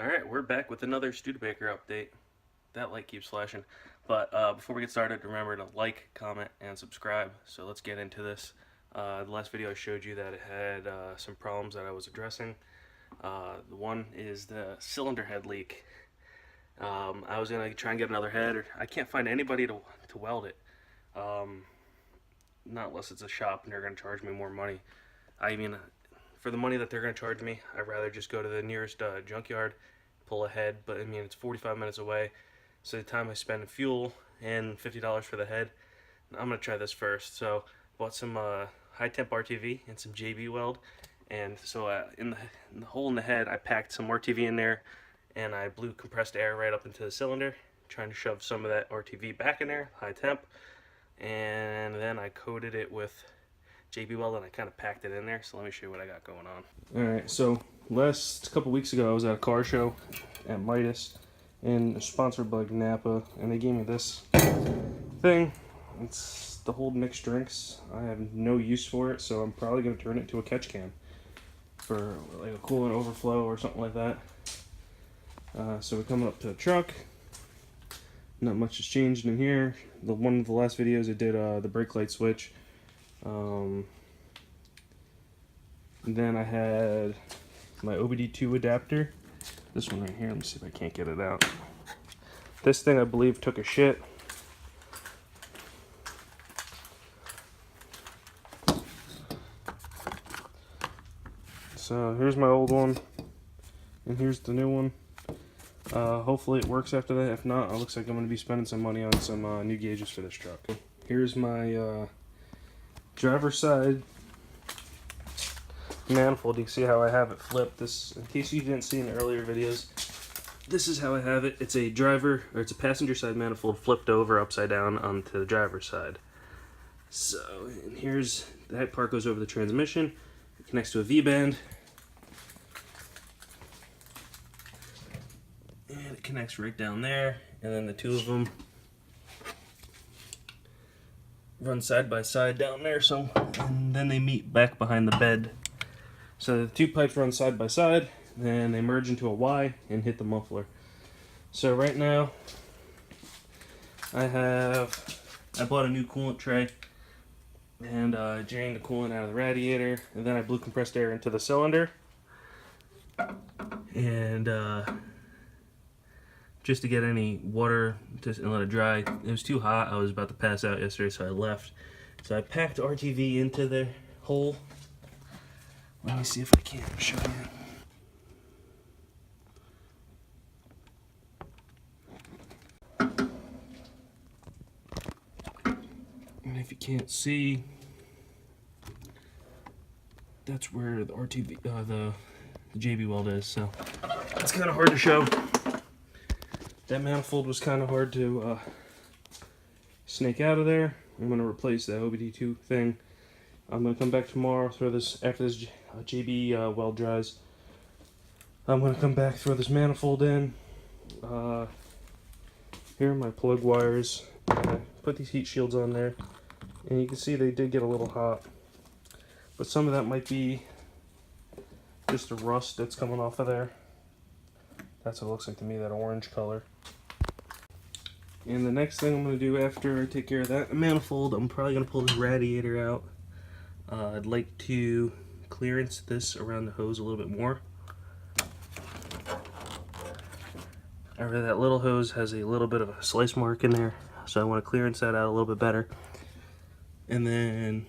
Alright, we're back with another Studebaker update. That light keeps flashing. But before we get started, remember to like, comment, and subscribe. So let's get into this. The last video I showed you that it had some problems that I was addressing. The one is the cylinder head leak. I was going to try and get another head. I can't find anybody to weld it. Not unless it's a shop and they're going to charge me more money. I mean, for the money that they're going to charge me, I'd rather just go to the nearest junkyard, pull a head. But I mean, it's 45 minutes away, so the time I spend in fuel and $50 for the head, I'm going to try this first. So bought some high temp RTV and some JB weld, and so in the hole in the head I packed some RTV in there, and I blew compressed air right up into the cylinder, trying to shove some of that RTV back in there, high temp, and then I coated it with JB weld and I kind of packed it in there. So let me show you what I got going on. Alright, so last couple weeks ago I was at a car show at Midas, and sponsored by Napa, and they gave me this thing. It's to hold mixed drinks. I have no use for it, so I'm probably going to turn it to a catch can for like a coolant overflow or something like that. So we're coming up to the truck. Not much has changed in here. One of the last videos I did the brake light switch. And then I had my OBD2 adapter. This one right here. Let me see if I can't get it out. This thing I believe took a shit. So here's my old one, and here's the new one. Hopefully it works after that. If not, it looks like I'm going to be spending some money on some new gauges for this truck. Here's my driver's side manifold. You can see how I have it flipped. This, in case you didn't see in the earlier videos, this is how I have it. It's a it's a passenger side manifold flipped over upside down onto the driver's side. So, and here's, that part goes over the transmission. It connects to a V-band. And it connects right down there. And then the two of them run side by side down there. So, and then they meet back behind the bed. So the two pipes run side by side, then they merge into a Y and hit the muffler. So right now, I bought a new coolant tray, and drained the coolant out of the radiator, and then I blew compressed air into the cylinder. And just to get any water and let it dry. It was too hot. I was about to pass out yesterday, so I left. So I packed RTV into the hole. Let me see if I can show you. And if you can't see, that's where the RTV, the JB weld is. So it's kind of hard to show. That manifold was kind of hard to snake out of there. I'm going to replace that OBD2 thing. I'm going to come back tomorrow, throw this, after this JB weld dries, I'm going to come back, throw this manifold in. Here are my plug wires. Put these heat shields on there, and you can see they did get a little hot. But some of that might be just the rust that's coming off of there. That's what it looks like to me, that orange color. And the next thing I'm going to do after I take care of that manifold, I'm probably going to pull this radiator out. I'd like to clearance this around the hose a little bit more. That little hose has a little bit of a slice mark in there, so I want to clearance that out a little bit better. And then,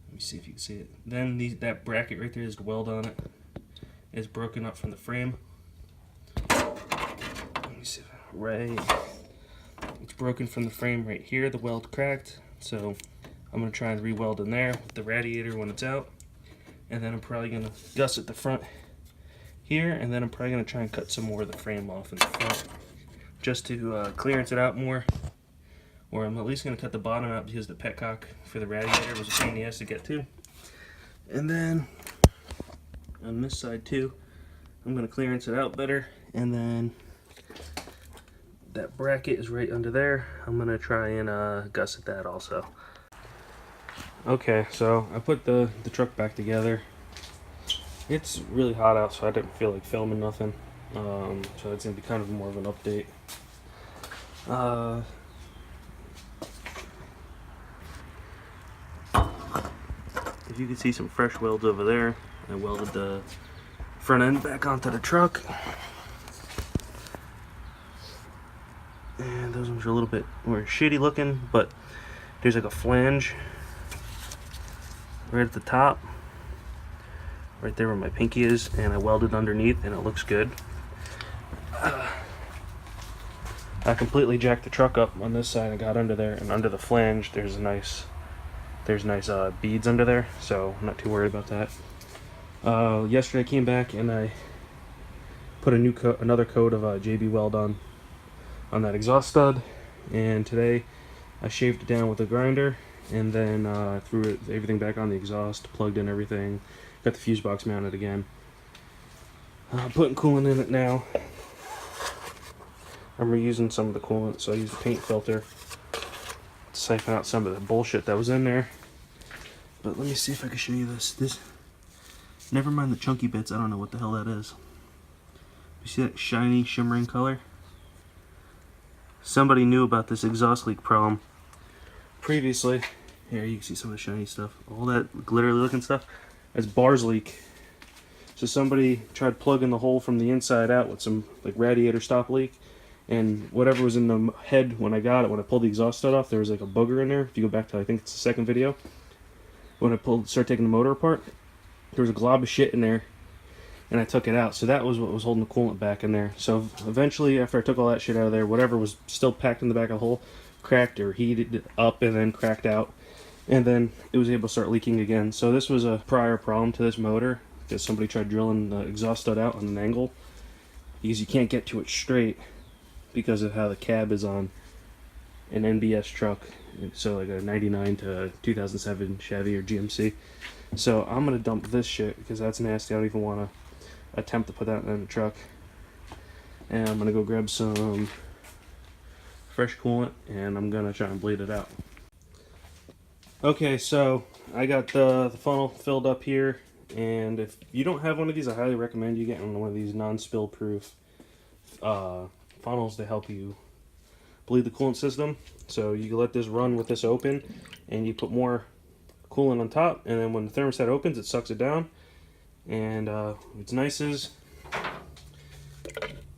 let me see if you can see it. Then that bracket right there is the weld on it. It's broken up from the frame. Let me see, right. It's broken from the frame right here. The weld cracked, so I'm going to try and re-weld in there with the radiator when it's out. And then I'm probably going to gusset the front here, and then I'm probably going to try and cut some more of the frame off in the front just to clearance it out more. Or I'm at least going to cut the bottom out because the petcock for the radiator was a pain in the ass to get to. And then on this side too, I'm going to clearance it out better. And then that bracket is right under there. I'm going to try and gusset that also. Okay, so I put the truck back together. It's really hot out, so I didn't feel like filming nothing. So it's gonna be kind of more of an update. If you can see some fresh welds over there, I welded the front end back onto the truck. And those ones are a little bit more shitty looking, but there's like a flange right at the top, right there where my pinky is, and I welded underneath, and it looks good. I completely jacked the truck up on this side and got under there, and under the flange there's nice beads under there, so I'm not too worried about that. Yesterday I came back and I put another coat of JB Weld on that exhaust stud, and today I shaved it down with a grinder, and then threw everything back on the exhaust, plugged in everything, got the fuse box mounted again. Putting coolant in it now. I'm reusing some of the coolant, so I used a paint filter to siphon out some of the bullshit that was in there. But let me see if I can show you this. Never mind the chunky bits, I don't know what the hell that is. You see that shiny, shimmering color? Somebody knew about this exhaust leak problem previously. Here, you can see some of the shiny stuff. All that glittery looking stuff, that's bars leak. So somebody tried plugging the hole from the inside out with some like radiator stop leak, and whatever was in the head when I got it, when I pulled the exhaust stud off, there was like a booger in there. If you go back to, I think it's the second video, when I started taking the motor apart, there was a glob of shit in there, and I took it out. So that was what was holding the coolant back in there. So eventually, after I took all that shit out of there, whatever was still packed in the back of the hole cracked or heated up and then cracked out, and then it was able to start leaking again. So this was a prior problem to this motor, because somebody tried drilling the exhaust stud out on an angle, because you can't get to it straight because of how the cab is on an NBS truck, so like a 99 to 2007 Chevy or GMC. So I'm gonna dump this shit because that's nasty. I don't even want to attempt to put that in the truck. And I'm gonna go grab some fresh coolant, and I'm gonna try and bleed it out. Okay, so I got the funnel filled up here, and if you don't have one of these, I highly recommend you getting one of these non-spill proof funnels to help you bleed the coolant system. So you can let this run with this open, and you put more coolant on top, and then when the thermostat opens, it sucks it down. And what's nice is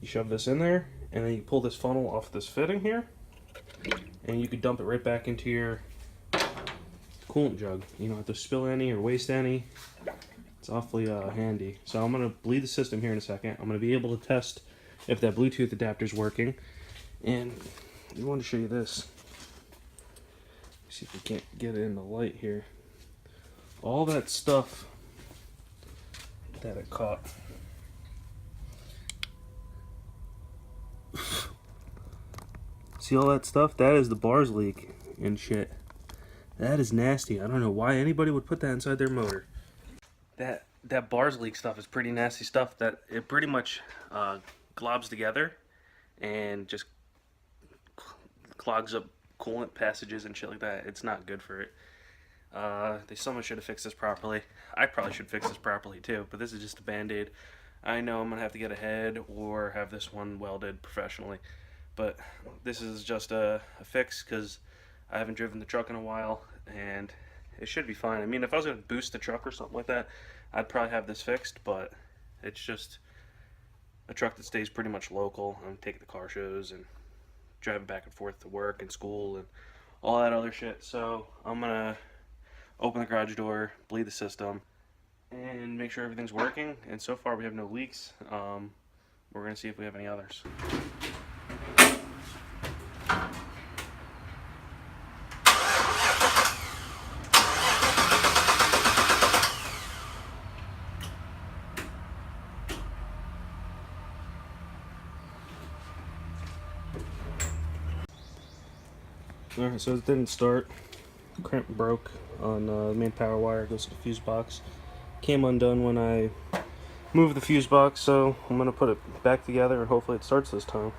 you shove this in there, and then you pull this funnel off this fitting here, and you can dump it right back into your coolant jug. You don't have to spill any or waste any. It's awfully handy. So I'm going to bleed the system here in a second. I'm going to be able to test if that Bluetooth adapter is working. And I want to show you this. See if we can't get it in the light here. All that stuff that it caught. See all that stuff? That is the bars leak and shit. That is nasty. I don't know why anybody would put that inside their motor. That bars leak stuff is pretty nasty stuff. That it pretty much globs together and just clogs up coolant passages and shit like that. It's not good for it. Someone should have fixed this properly. I probably should fix this properly too, but this is just a band-aid. I know I'm gonna have to get a head or have this one welded professionally, but this is just a fix because I haven't driven the truck in a while, and it should be fine. I mean, if I was gonna boost the truck or something like that, I'd probably have this fixed, but it's just a truck that stays pretty much local. I'm taking the car shows and driving back and forth to work and school and all that other shit. So I'm gonna open the garage door, bleed the system, and make sure everything's working. And so far we have no leaks. We're gonna see if we have any others. Alright, so it didn't start. The crimp broke on the main power wire, goes to the fuse box. Came undone when I moved the fuse box, so I'm going to put it back together and hopefully it starts this time.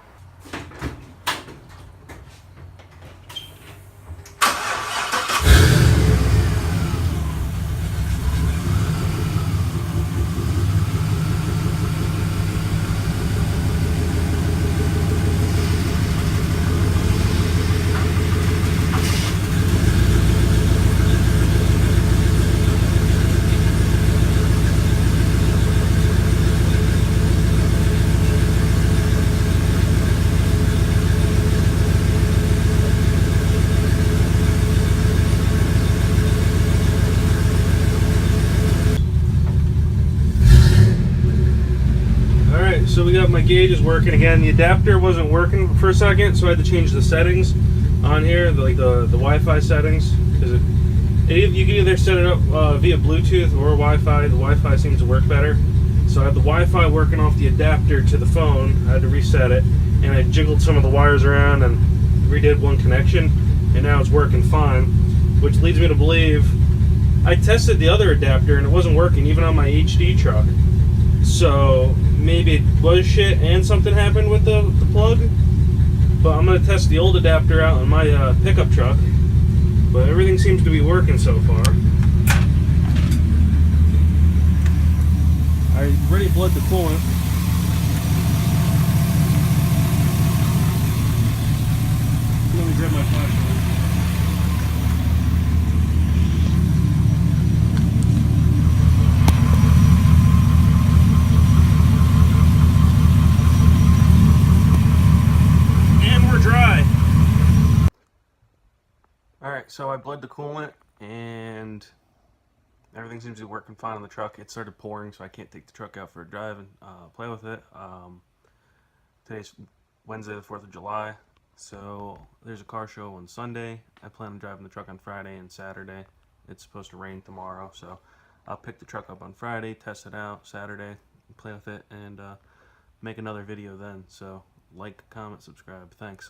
Alright, so we got my gauges working again. The adapter wasn't working for a second, so I had to change the settings on here, like the Wi-Fi settings. Because you can either set it up via Bluetooth or Wi-Fi. The Wi-Fi seems to work better. So I had the Wi-Fi working off the adapter to the phone. I had to reset it, and I jiggled some of the wires around and redid one connection, and now it's working fine, which leads me to believe I tested the other adapter and it wasn't working even on my HD truck. So maybe it was shit and something happened with the plug. But I'm going to test the old adapter out on my pickup truck. But everything seems to be working so far. I already bled the coolant. Let me grab my flashlight. Alright, so I bled the coolant and everything seems to be working fine on the truck. It started pouring, so I can't take the truck out for a drive and play with it. Today's Wednesday, the 4th of July, so there's a car show on Sunday. I plan on driving the truck on Friday and Saturday. It's supposed to rain tomorrow, so I'll pick the truck up on Friday, test it out Saturday, play with it, and make another video then. So like, comment, subscribe. Thanks.